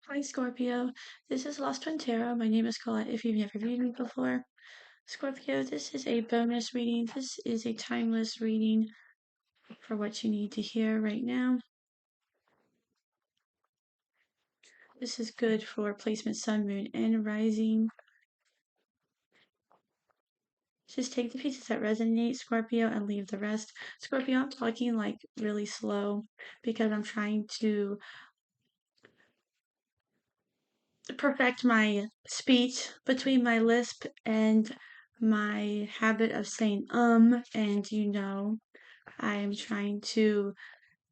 Hi Scorpio, this is Lost Twin Tarot. My name is Colette if you've never viewed me before. Scorpio, this is a bonus reading. This is a timeless reading for what you need to hear right now. This is good for placement sun, moon, and rising. Just take the pieces that resonate, Scorpio, and leave the rest. Scorpio, I'm talking like really slow because I'm trying to perfect my speech between my lisp and my habit of saying and I'm trying to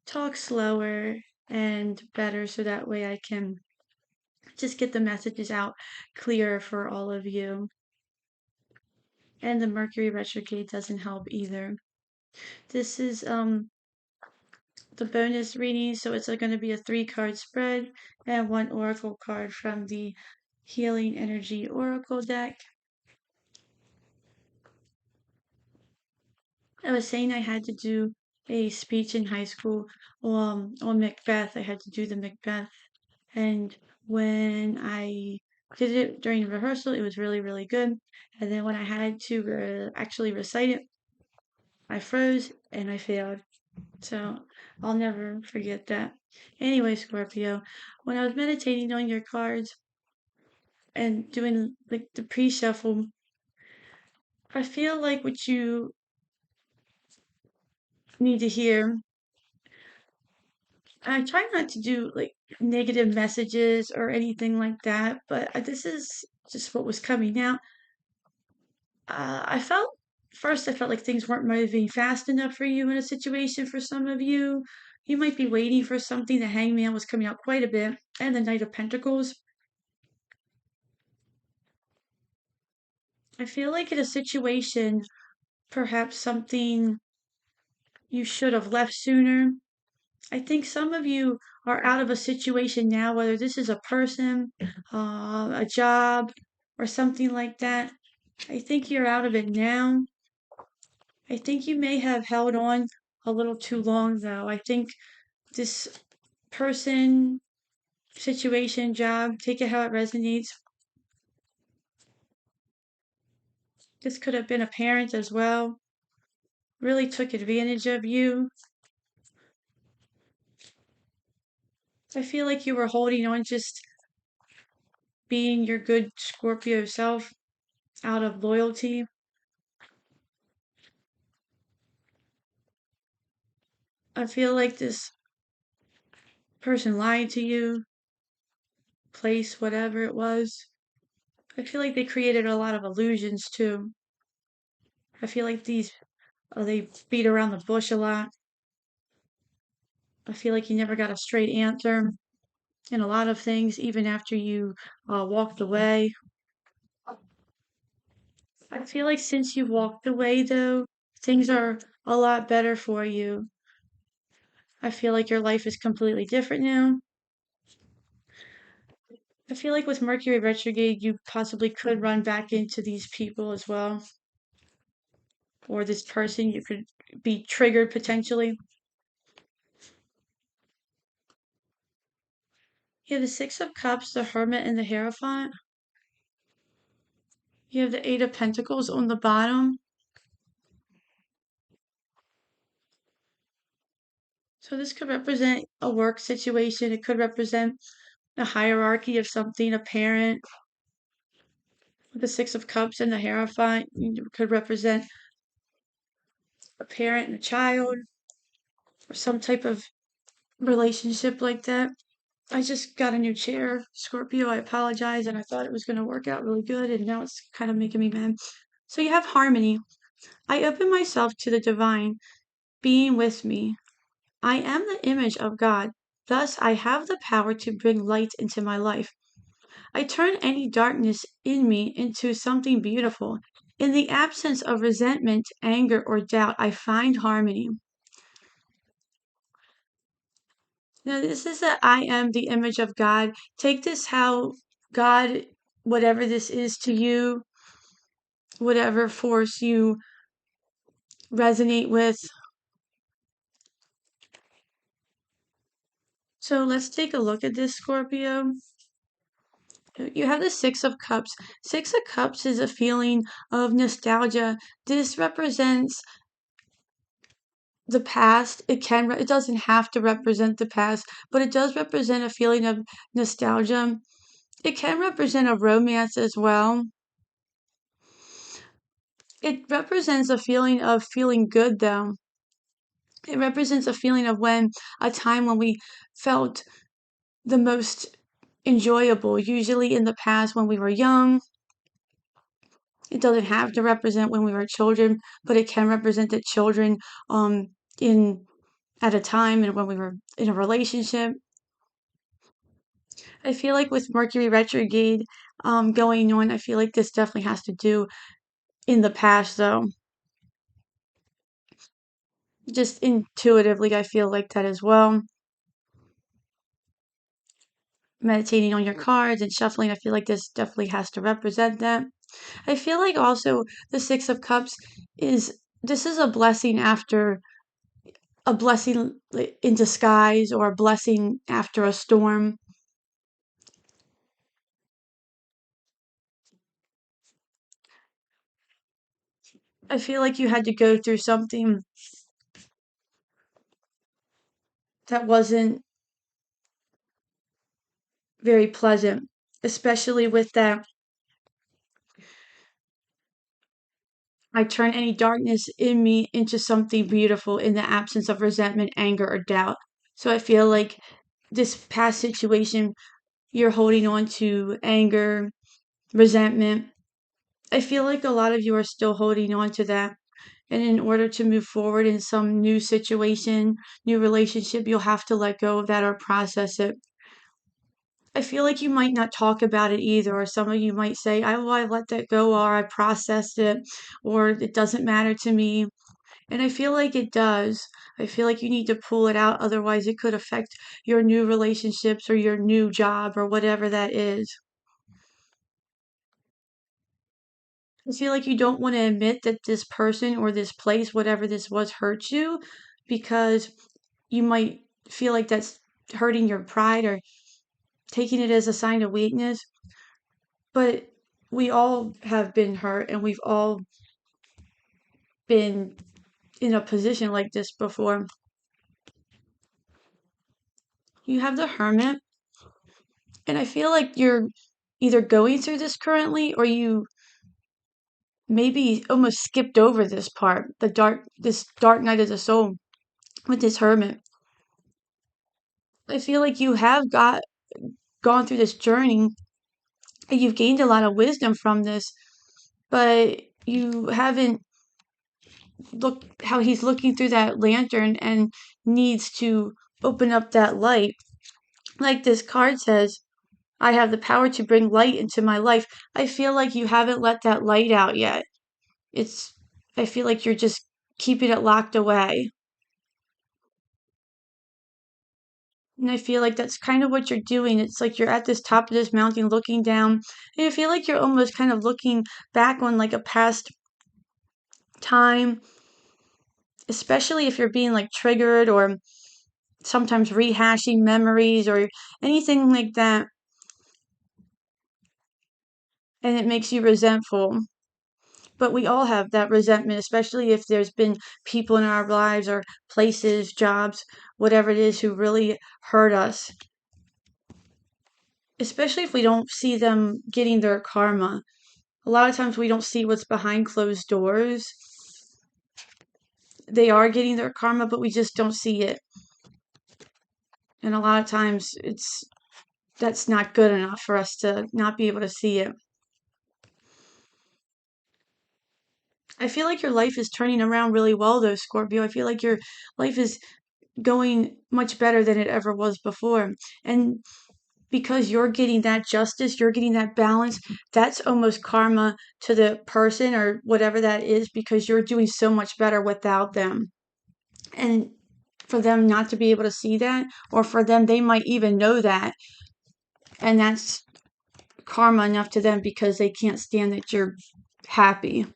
talk slower and better so that way I can just get the messages out clearer for all of you. And the Mercury retrograde doesn't help either. This is the bonus reading, so it's going to be a 3-card spread and 1 oracle card from the Healing Energy Oracle deck. I was saying I had to do a speech in high school on Macbeth. I had to do the Macbeth. And when I did it during rehearsal, it was really, really good. And then when I had to actually recite it, I froze and I failed. So I'll never forget that. Anyway, Scorpio, when I was meditating on your cards and doing like the pre-shuffle, I feel like what you need to hear, I try not to do like negative messages or anything like that, but this is just what was coming out. I felt like things weren't moving fast enough for you in a situation for some of you. You might be waiting for something. The Hangman was coming out quite a bit, and the Knight of Pentacles. I feel like in a situation, perhaps something you should have left sooner. I think some of you are out of a situation now, whether this is a person, a job, or something like that. I think you're out of it now. I think you may have held on a little too long, though. I think this person, situation, job, take it how it resonates. This could have been a parent as well. Really took advantage of you. I feel like you were holding on just being your good Scorpio self out of loyalty. I feel like this person lied to you, place, whatever it was. I feel like they created a lot of illusions too. I feel like they beat around the bush a lot. I feel like you never got a straight answer in a lot of things, even after you walked away. I feel like since you walked away, though, things are a lot better for you. I feel like your life is completely different now. I feel like with Mercury retrograde, you possibly could run back into these people as well, or this person. You could be triggered potentially. You have the Six of Cups, the Hermit, and the Hierophant. You have the Eight of Pentacles on the bottom. So this could represent a work situation. It could represent a hierarchy of something, a parent. The Six of Cups and the Hierophant could represent a parent and a child, or some type of relationship like that. I just got a new chair, Scorpio. I apologize, and I thought it was going to work out really good, and now it's kind of making me mad. So you have harmony. I open myself to the divine being with me. I am the image of God. Thus, I have the power to bring light into my life. I turn any darkness in me into something beautiful. In the absence of resentment, anger, or doubt, I find harmony. Now, this is that I am the image of God. Take this how God, whatever this is to you, whatever force you resonate with. So let's take a look at this, Scorpio. You have the Six of Cups. Six of Cups is a feeling of nostalgia. This represents the past. It doesn't have to represent the past, but it does represent a feeling of nostalgia. It can represent a romance as well. It represents a feeling of feeling good though. It represents a feeling of when a time when we felt the most enjoyable, usually in the past when we were young. It doesn't have to represent when we were children, but it can represent the children um in at a time and when we were in a relationship. I feel like with Mercury retrograde going on, I feel like this definitely has to do in the past though. Just intuitively I feel like that as well. Meditating on your cards and shuffling, I feel like this definitely has to represent that. I feel like also the Six of Cups is this is a blessing after a blessing in disguise or a blessing after a storm. I feel like you had to go through something that wasn't very pleasant, especially with that I turn any darkness in me into something beautiful in the absence of resentment, anger, or doubt. So I feel like this past situation, you're holding on to anger, resentment. I feel like a lot of you are still holding on to that. And in order to move forward in some new situation, new relationship, you'll have to let go of that or process it. I feel like you might not talk about it either, or some of you might say, I let that go, or I processed it, or it doesn't matter to me. And I feel like it does. I feel like you need to pull it out, otherwise, it could affect your new relationships or your new job or whatever that is. I feel like you don't want to admit that this person or this place, whatever this was, hurt you because you might feel like that's hurting your pride or taking it as a sign of weakness. But we all have been hurt and we've all been in a position like this before. You have the Hermit, and I feel like you're either going through this currently or you maybe almost skipped over this part, this dark night of the soul with this Hermit. I feel like you have gone through this journey and you've gained a lot of wisdom from this, but you haven't looked how he's looking through that lantern and needs to open up that light. Like this card says, I have the power to bring light into my life. I feel like you haven't let that light out yet. It's, I feel like you're just keeping it locked away. And I feel like that's kind of what you're doing. It's like you're at this top of this mountain looking down. And I feel like you're almost kind of looking back on like a past time, especially if you're being like triggered or sometimes rehashing memories or anything like that. And it makes you resentful. But we all have that resentment, especially if there's been people in our lives or places, jobs, whatever it is, who really hurt us. Especially if we don't see them getting their karma. A lot of times we don't see what's behind closed doors. They are getting their karma, but we just don't see it. And a lot of times that's not good enough for us to not be able to see it. I feel like your life is turning around really well though, Scorpio. I feel like your life is going much better than it ever was before. And because you're getting that justice, you're getting that balance, that's almost karma to the person or whatever that is because you're doing so much better without them. And for them not to be able to see that, or for them, they might even know that, and that's karma enough to them because they can't stand that you're happy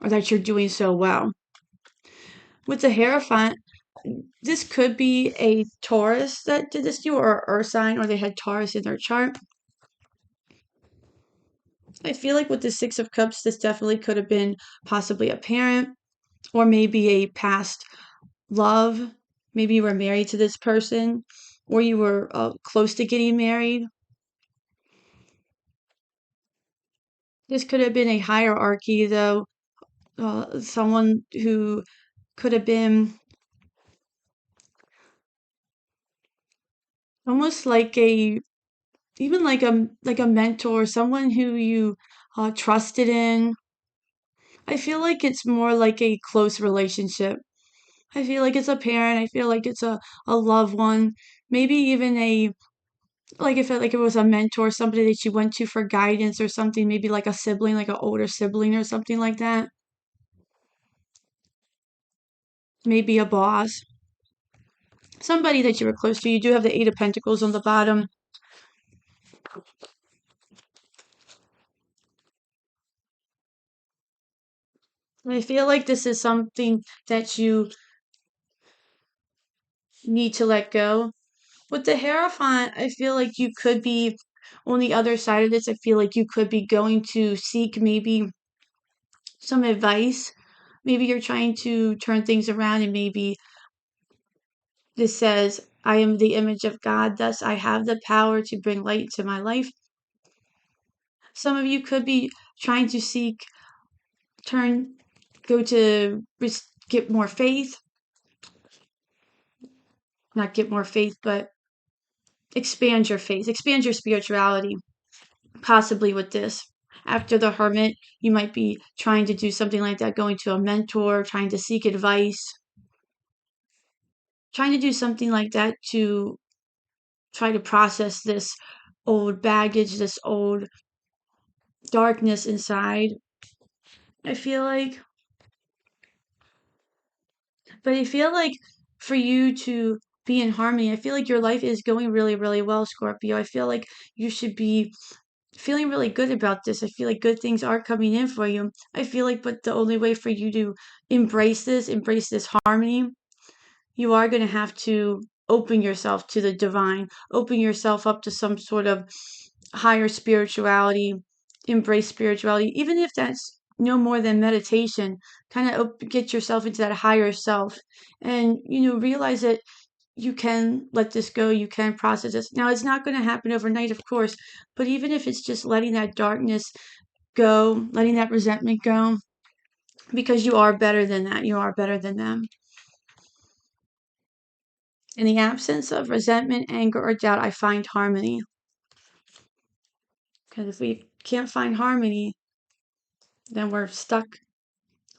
or that you're doing so well. With the Hierophant, this could be a Taurus that did this to you, or an Earth sign, or they had Taurus in their chart. I feel like with the Six of Cups, this definitely could have been possibly a parent or maybe a past love. Maybe you were married to this person or you were close to getting married. This could have been a hierarchy, though. Someone who could have been almost like a even like a mentor, someone who you trusted in. I feel like it's more like a close relationship. I feel like it's a parent. I feel like it's a loved one. Maybe even a like if it was a mentor, somebody that you went to for guidance or something, maybe like a sibling, like an older sibling or something like that. Maybe a boss. Somebody that you were close to. You do have the Eight of Pentacles on the bottom. I feel like this is something that you need to let go. With the Hierophant, I feel like you could be on the other side of this. I feel like you could be going to seek maybe some advice. Maybe you're trying to turn things around, and maybe this says, I am the image of God, thus I have the power to bring light to my life. Some of you could be trying to seek, turn, go to get more faith, not get more faith, but expand your faith, expand your spirituality, possibly with this. After the Hermit, you might be trying to do something like that, going to a mentor, trying to seek advice, trying to do something like that to try to process this old baggage, this old darkness inside. I feel like, but I feel like for you to be in harmony, I feel like your life is going really, really well, Scorpio. I feel like you should be feeling really good about this. I feel like good things are coming in for you. I feel like, but the only way for you to embrace this harmony, you are going to have to open yourself to the divine, open yourself up to some sort of higher spirituality, embrace spirituality, even if that's no more than meditation. Kind of get yourself into that higher self and, realize that you can let this go, you can process this. Now, it's not going to happen overnight, of course, but even if it's just letting that darkness go, letting that resentment go, because you are better than that, you are better than them. In the absence of resentment, anger, or doubt, I find harmony. Because if we can't find harmony, then we're stuck.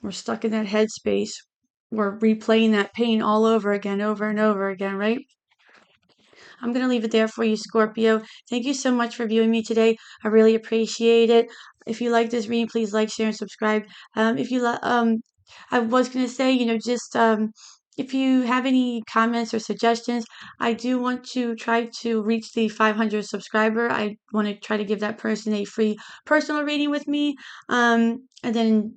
We're stuck in that headspace. We're replaying that pain all over again, over and over again, right? I'm going to leave it there for you, Scorpio. Thank you so much for viewing me today. I really appreciate it. If you like this reading, please like, share, and subscribe. If you I was going to say, just if you have any comments or suggestions, I do want to try to reach the 500 subscriber. I want to try to give that person a free personal reading with me. And then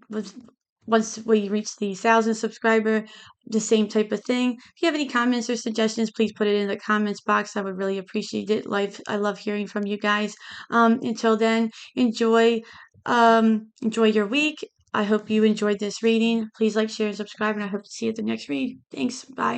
once we reach the 1,000 subscriber, the same type of thing. If you have any comments or suggestions, please put it in the comments box. I would really appreciate it. I love hearing from you guys. Until then, enjoy your week. I hope you enjoyed this reading. Please like, share, and subscribe, and I hope to see you at the next read. Thanks. Bye.